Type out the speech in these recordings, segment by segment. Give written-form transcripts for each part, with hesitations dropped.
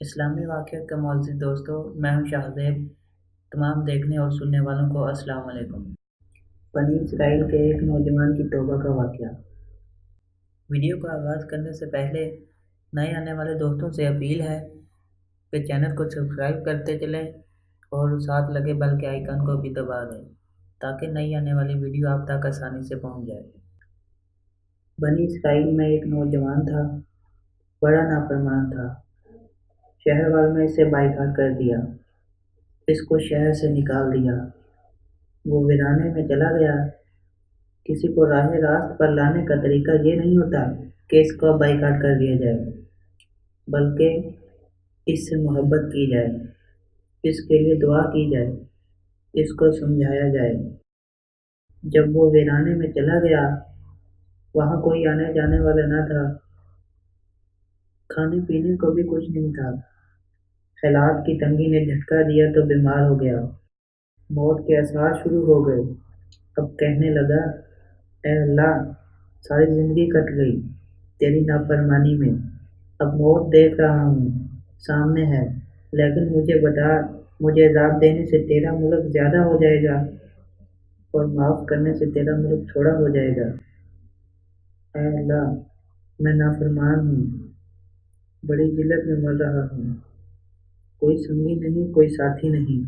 اسلامی واقعات کا معزز دوستوں، میں ہوں شاہزیب۔ تمام دیکھنے اور سننے والوں کو السلام علیکم۔ بنی اسرائیل کے ایک نوجوان کی توبہ کا واقعہ۔ ویڈیو کا آغاز کرنے سے پہلے نئے آنے والے دوستوں سے اپیل ہے کہ چینل کو سبسکرائب کرتے چلیں اور ساتھ لگے بیل کے آئیکن کو بھی دبا دیں تاکہ نئی آنے والی ویڈیو آپ تک آسانی سے پہنچ جائے۔ بنی اسرائیل میں ایک نوجوان تھا، بڑا نافرمان تھا۔ شہر والوں نے اسے بائیکاٹ کر دیا، اس کو شہر سے نکال دیا۔ وہ ویرانے میں چلا گیا۔ کسی کو راہ راست پر لانے کا طریقہ یہ نہیں ہوتا کہ اس کو بائیکاٹ کر دیا جائے، بلکہ اس سے محبت کی جائے، اس کے لیے دعا کی جائے، اس کو سمجھایا جائے۔ جب وہ ویرانے میں چلا گیا، وہاں کوئی آنے جانے والا نہ تھا، کھانے پینے کو بھی کچھ نہیں تھا۔ حالات کی تنگی نے جھٹکا دیا تو بیمار ہو گیا۔ موت کے آثار شروع ہو گئے۔ اب کہنے لگا، اے اللہ، ساری زندگی کٹ گئی تیری نافرمانی میں، اب موت دیکھ رہا ہوں، سامنے ہے، لیکن مجھے بتا، مجھے عذاب دینے سے تیرا ملک زیادہ ہو جائے گا اور معاف کرنے سے تیرا ملک تھوڑا ہو جائے گا۔ اے اللہ، میں نافرمان ہوں، بڑی ذلت میں مر رہا ہوں، کوئی سنگی نہیں، کوئی ساتھی نہیں،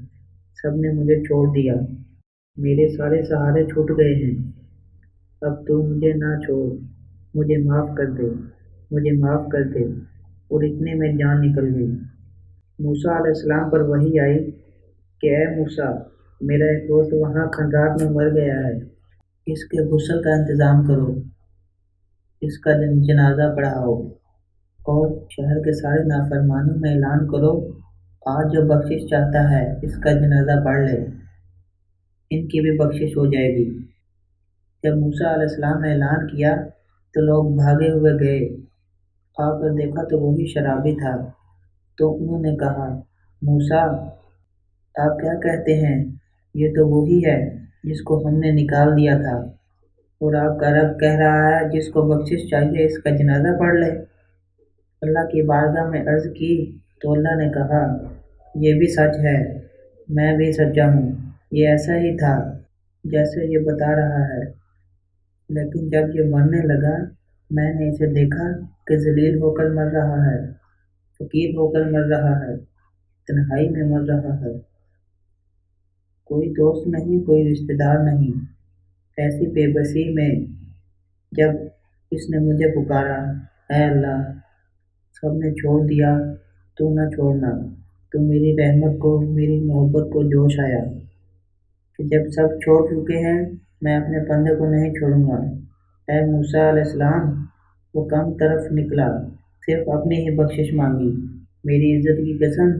سب نے مجھے چھوڑ دیا، میرے سارے سہارے چھوٹ گئے ہیں۔ اب تو مجھے نہ چھوڑ، مجھے معاف کر دے، مجھے معاف کر دے۔ اور اتنے میں جان نکل گئی۔ موسیٰ علیہ السلام پر وحی آئی کہ اے موسیٰ، میرا ایک دوست وہاں کھنڈرات میں مر گیا ہے، اس کے غسل کا انتظام کرو، اس کا جنازہ پڑھاؤ اور شہر کے سارے نافرمانوں میں اعلان کرو، آج جو بخشش چاہتا ہے اس کا جنازہ پڑھ لے، ان کی بھی بخشش ہو جائے گی۔ جب موسیٰ علیہ السلام نے اعلان کیا تو لوگ بھاگے ہوئے گئے، آ کر دیکھا تو وہی شرابی تھا۔ تو انہوں نے کہا، موسیٰ، آپ کیا کہتے ہیں؟ یہ تو وہی ہے جس کو ہم نے نکال دیا تھا، اور آپ کا رب کہہ رہا ہے جس کو بخشش چاہیے اس کا جنازہ پڑھ لے۔ اللہ کی بارگاہ میں عرض کی تو اللہ نے کہا، یہ بھی سچ ہے، میں بھی سچا ہوں، یہ ایسا ہی تھا جیسے یہ بتا رہا ہے۔ لیکن جب یہ مرنے لگا، میں نے اسے دیکھا کہ ذلیل ہو کر مر رہا ہے، فقیر ہو کر مر رہا ہے، تنہائی میں مر رہا ہے، کوئی دوست نہیں، کوئی رشتہ دار نہیں۔ ایسی بے بسی میں جب اس نے مجھے پکارا، اے اللہ، سب نے چھوڑ دیا، تو نہ چھوڑنا۔ تو میری رحمت کو، میری محبت کو جوش آیا کہ جب سب چھوڑ چکے ہیں، میں اپنے بندے کو نہیں چھوڑوں گا۔ اے موسیٰ علیہ السلام، وہ کم طرف نکلا، صرف اپنی ہی بخشش مانگی۔ میری عزت کی قسم،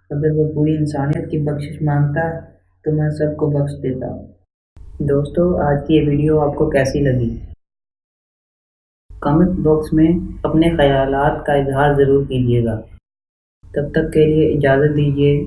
اگر وہ پوری انسانیت کی بخشش مانگتا تو میں سب کو بخش دیتا۔ دوستو، آج کی یہ ویڈیو آپ کو کیسی لگی؟ کمنٹ باکس میں اپنے خیالات کا اظہار ضرور کیجیے گا۔ تب تک کے لیے اجازت دیجیے۔